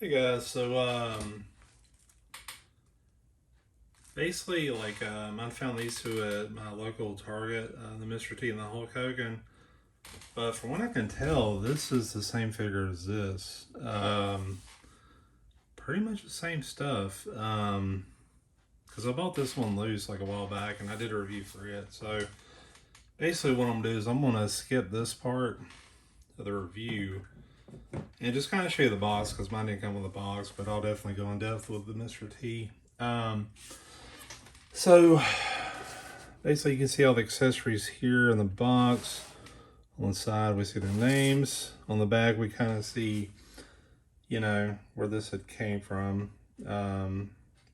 Hey guys, basically I found these two at my local Target, the Mr. T and the Hulk Hogan. But from what I can tell, this is the same figure as this. Pretty much the same stuff. Because I bought this one loose like a while back and I did a review for it. So basically what I'm gonna do is I'm gonna skip this part of the review and just kind of show you the box because mine didn't come with a box, but I'll definitely go in depth with the Mr. T. So basically you can see all the accessories here in the box. On the side we see their names. On the back we kind of see, where this had came from. Wow,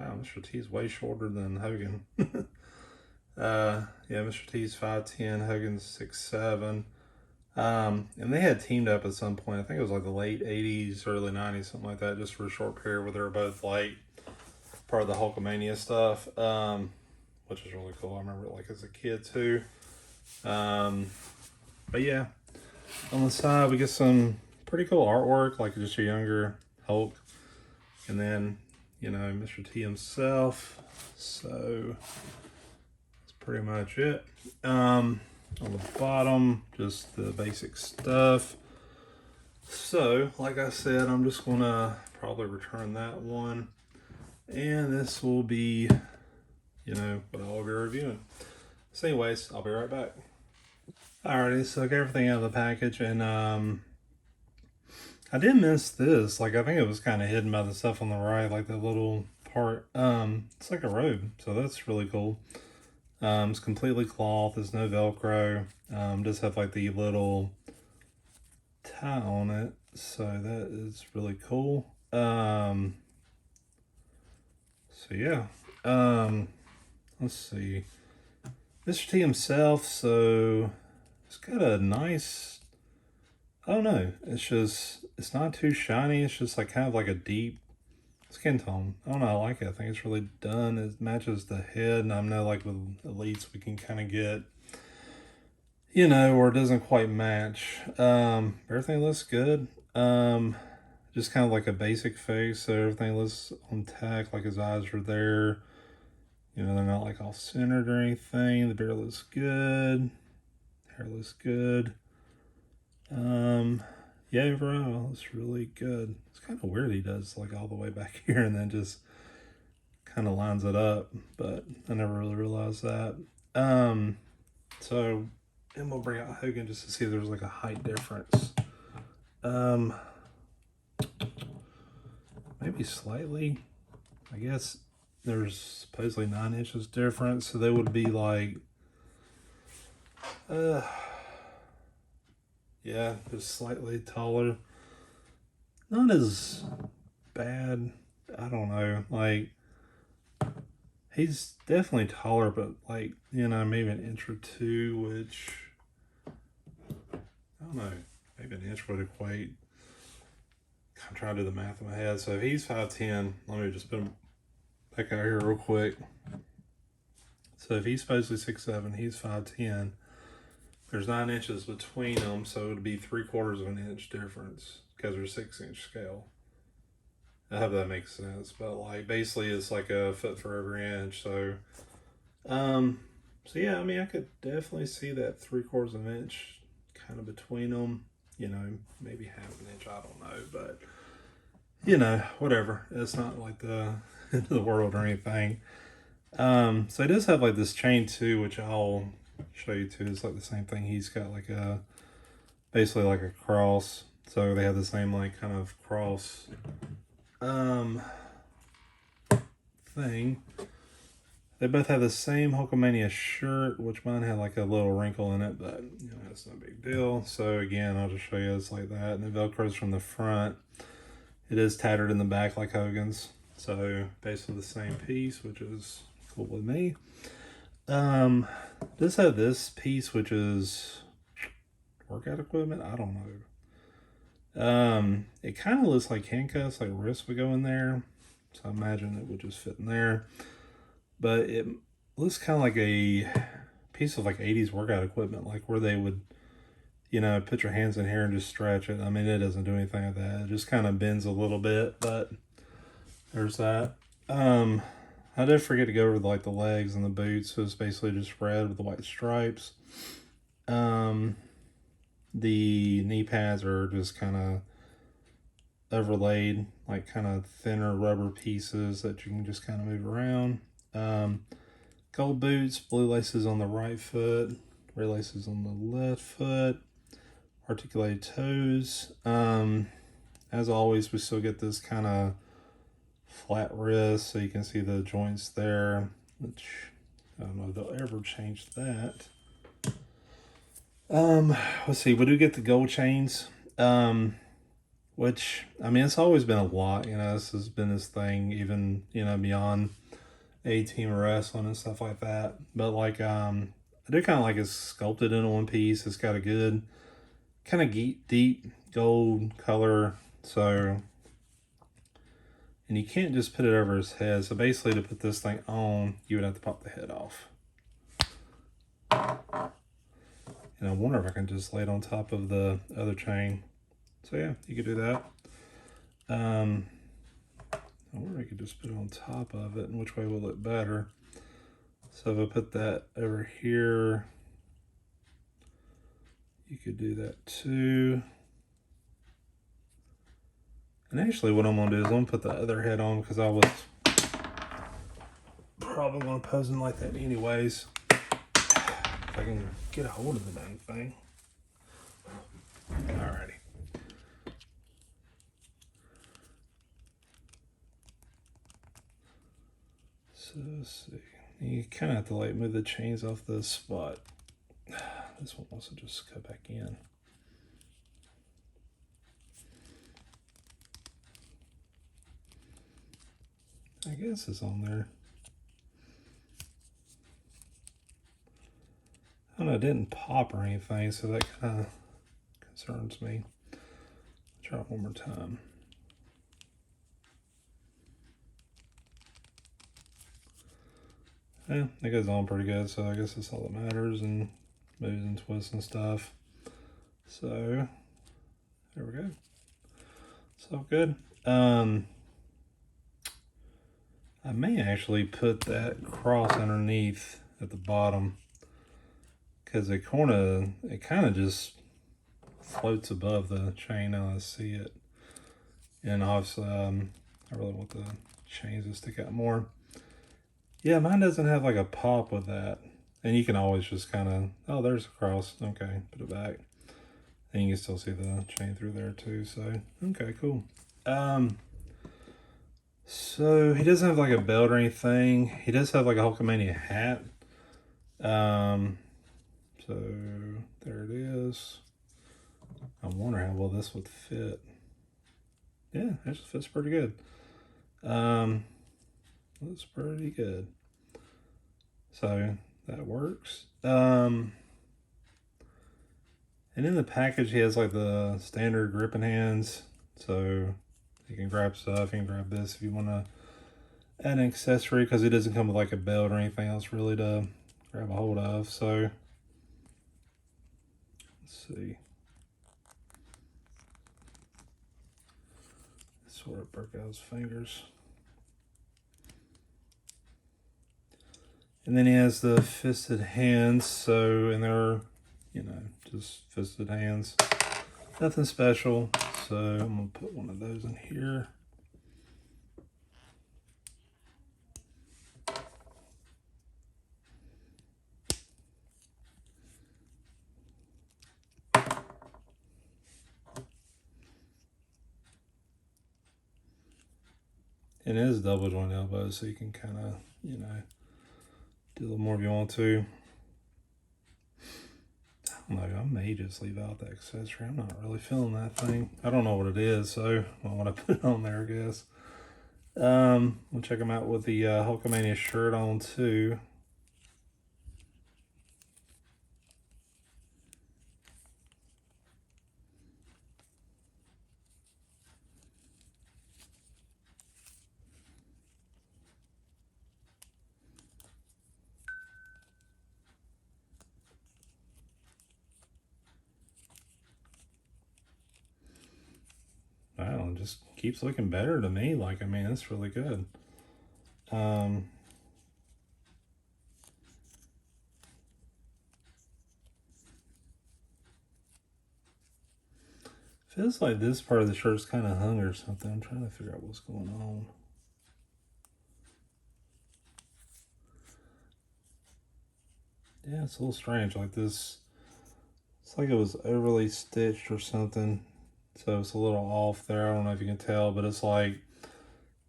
Mr. T is way shorter than Hogan. Yeah, Mr. T's 5'10", Hogan's 6'7". And they had teamed up at some point. I think it was like the late 80s, early 90s, something like that, just for a short period where they were both like part of the Hulkamania stuff, which is really cool. I remember it like as a kid too. But yeah, on the side we get some pretty cool artwork, like just a younger Hulk, and then Mr. T himself. So that's pretty much it. On the bottom, just the basic stuff. So like I said, I'm just gonna probably return that one, and this will be what I'll be reviewing. So anyways, I'll be right back. Alrighty, so I got everything out of the package, and I did miss this. Like, I think it was kind of hidden by the stuff on the right, like the little part. It's like a robe, so that's really cool. It's completely cloth. There's no Velcro. Just have like the little tie on it, so that is really cool. So yeah. Let's see. Mr. T himself. So it's got a nice. I don't know. It's not too shiny. It's just like kind of like a deep skin tone. I don't know. I like it. I think it's really done. It matches the head. And I know like with Elites we can kind of get, where it doesn't quite match. Everything looks good. Just kind of like a basic face. So everything looks on tack, like his eyes are there. They're not like all centered or anything. The beard looks good. Hair looks good. Yeah, overall, it's really good. It's kind of weird he does like all the way back here and then just kind of lines it up, but I never really realized that. So, and we'll bring out Hogan just to see if there's like a height difference. Maybe slightly. I guess there's supposedly 9 inches difference, so they would be like, yeah, just slightly taller. Not as bad. I don't know. Like, he's definitely taller, but like, maybe an inch or two, which, I don't know, maybe an inch would equate. I'm trying to do the math in my head. So if he's 5'10", let me just put him back out here real quick. So if he's supposedly 6'7", he's 5'10". There's 9 inches between them, so it would be 3/4 of an inch difference because there's 6-inch scale. I hope that makes sense, but like basically it's like a foot for every inch. So, so yeah, I mean I could definitely see that 3/4 of an inch kind of between them. Maybe half an inch. I don't know, but whatever. It's not like the end of the world or anything. So he does have like this chain too, which I'll show you too. It's like the same thing. He's got like basically like a cross. So they have the same like kind of cross thing. They both have the same Hulkamania shirt, which mine had like a little wrinkle in it, but it's no big deal. So again, I'll just show you it's like that. And the Velcro's from the front. It is tattered in the back like Hogan's. So basically the same piece, which is cool with me. Does have this piece, which is workout equipment. I don't know. It kind of looks like handcuffs, like wrists would go in there. So I imagine it would just fit in there. But it looks kind of like a piece of like 80s workout equipment, like where they would, you know, put your hands in here and just stretch it. I mean, it doesn't do anything like that. It just kind of bends a little bit, but there's that. I did forget to go over like the legs and the boots. So it's basically just red with the white stripes. The knee pads are just kind of overlaid, like kind of thinner rubber pieces that you can just kind of move around. Gold boots, blue laces on the right foot, red laces on the left foot, articulated toes. As always, we still get this kind of flat wrist, so you can see the joints there, which I don't know if they'll ever change that. Let's see, we do get the gold chains, which, I mean, it's always been a lot, you know, this has been this thing, even, you know, beyond A-Team wrestling and stuff like that. But like, I do kind of like it's sculpted into one piece. It's got a good kind of deep gold color, so, and you can't just put it over his head. So basically, to put this thing on, you would have to pop the head off. And I wonder if I can just lay it on top of the other chain. So yeah, you could do that. I wonder if I could just put it on top of it, and which way will look better. So if I put that over here, you could do that too. And actually what I'm going to do is I'm going to put the other head on, because I was probably going to pose in like that anyways. If I can get a hold of the dang thing. Alrighty. So let's see. You kind of have to like move the chains off this spot. This one wants to just go back in. I guess it's on there. I don't know, it didn't pop or anything, so that kind of concerns me. Try it one more time. Yeah, it goes on pretty good, so I guess that's all that matters, and moves and twists and stuff. So, there we go. So good. I may actually put that cross underneath at the bottom, because it kind of just floats above the chain. Now I see it, and obviously I really want the chains to stick out more. Yeah, mine doesn't have like a pop with that, and you can always just kind of, oh, there's a cross. Okay, put it back, and you can still see the chain through there too. So okay, cool. So he doesn't have like a belt or anything. He does have like a Hulkamania hat. So there it is. I wonder how well this would fit. Yeah, it just fits pretty good. That's pretty good. So that works. And in the package, he has like the standard gripping hands. So you can grab stuff. You can grab this if you want to add an accessory, because it doesn't come with like a belt or anything else really to grab a hold of. So let's see. Sort of broke out his fingers. And then he has the fisted hands. So, and they're, you know, just fisted hands. Nothing special. So I'm going to put one of those in here. And it is double joint elbow, so you can kind of, you know, do a little more if you want to. I don't know, I may just leave out the accessory. I'm not really feeling that thing. I don't know what it is, so I want to put it on there, I guess. We'll check them out with the Hulkamania shirt on too. know, just keeps looking better to me. Like, I mean, it's really good. Feels like this part of the shirt's kind of hung or something. I'm trying to figure out what's going on. Yeah, it's a little strange. Like this, it's like it was overly stitched or something. So it's a little off there. I don't know if you can tell, but it's like,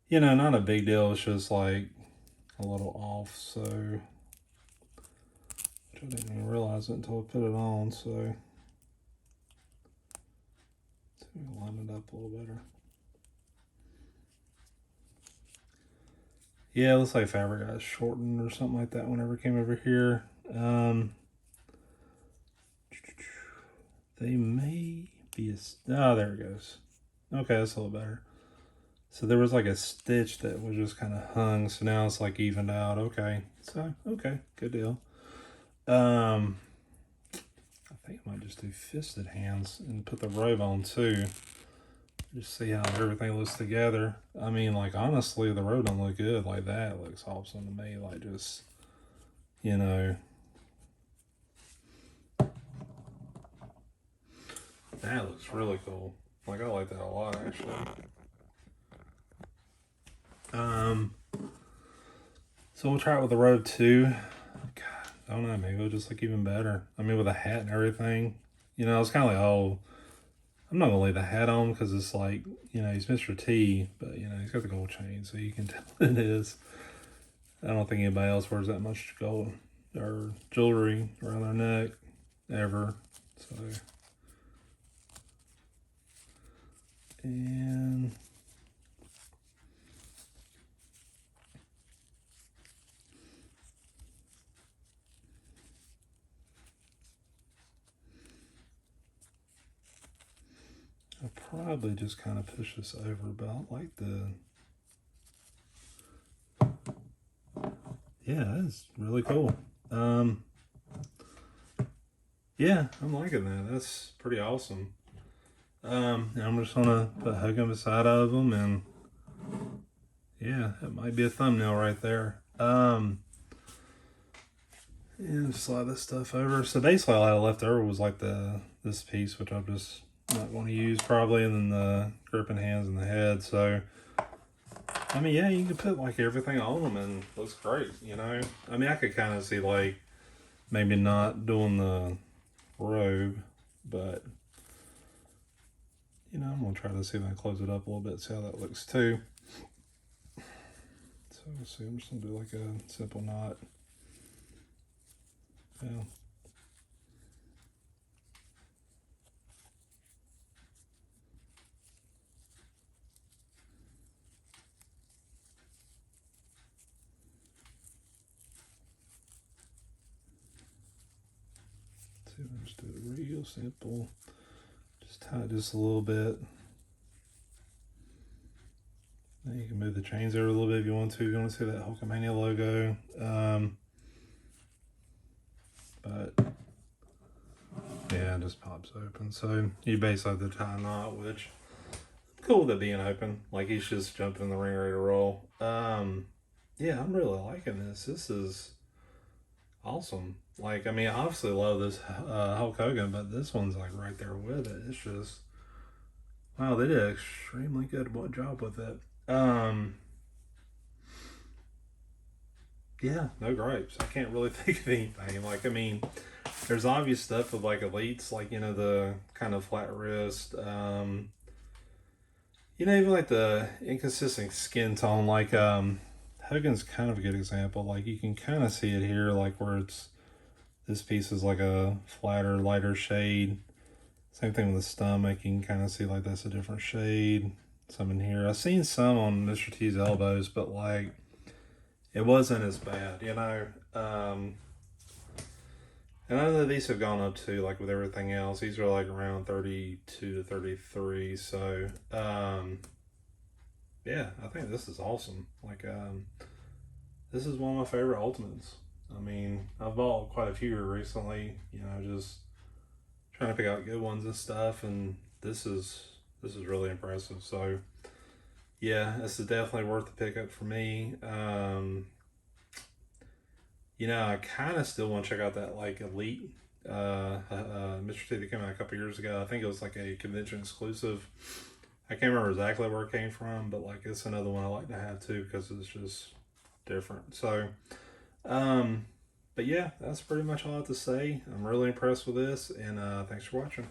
you know, not a big deal. It's just like a little off. So, which I didn't even realize it until I put it on. So, let's see if we can line it up a little better. Yeah, it looks like fabric got shortened or something like that whenever it came over here. They may be oh, there it goes. Okay, that's a little better. So there was like a stitch that was just kind of hung, so now it's like evened out. Okay, so okay, good deal. I think I might just do fisted hands and put the robe on too. Just see how everything looks together. I mean, like, honestly, the robe don't look good like that. It looks awesome to me. Like, just, you know, that looks really cool. Like, I like that a lot, actually. So we'll try it with the robe too. God, I don't know, maybe it'll just look even better. I mean, with a hat and everything. You know, it's kind of like, oh, I'm not gonna leave the hat on because it's like, you know, he's Mr. T, but you know, he's got the gold chain, so you can tell it is. I don't think anybody else wears that much gold or jewelry around their neck ever. So, and I'll probably just kind of push this over about like the, yeah, that's really cool. Yeah, I'm liking that. That's pretty awesome. I'm just gonna put Hogan beside of them, and yeah, that might be a thumbnail right there. And slide this stuff over. So basically all I left over was like this piece, which I'm just not going to use probably, and then the gripping hands and the head. So I mean, yeah, you can put like everything on them and it looks great, you know. I mean, I could kind of see like maybe not doing the robe, but you know, I'm gonna try to see if I can close it up a little bit, see how that looks too. So let's see, I'm just gonna do like a simple knot. Yeah. Let's see if I just do it real simple. Just tie it just a little bit. Then you can move the chains over a little bit if you want to. If you want to see that Hulkamania logo. But yeah, it just pops open. So you basically have to tie a knot, which cool with it being open. Like he's just jumping in the ring ready to roll. Yeah, I'm really liking this. This is awesome. Like, I mean, I obviously love this Hulk Hogan, but this one's like right there with it. It's just, wow, they did an extremely good job with it. Yeah, no gripes. I can't really think of anything. Like, I mean, there's obvious stuff with like elites, like, you know, the kind of flat wrist, you know, even like the inconsistent skin tone, like Hogan's kind of a good example. Like you can kind of see it here, like where it's, this piece is like a flatter, lighter shade. Same thing with the stomach, you can kind of see like that's a different shade. Some in here. I've seen some on Mr. T's elbows, but like it wasn't as bad, you know. And I know these have gone up too, like with everything else. These are like around 32 to 33. So, yeah, I think this is awesome. Like, this is one of my favorite Ultimates. I mean, I've bought quite a few recently, you know, just trying to pick out good ones and stuff. And this is This is really impressive. So yeah, this is definitely worth the pickup for me. You know, I kind of still want to check out that like Elite Mr. T that came out a couple years ago. I think it was like a convention exclusive. I can't remember exactly where it came from, but like it's another one I like to have too because it's just different. So, but yeah, that's pretty much all I have to say. I'm really impressed with this, and thanks for watching.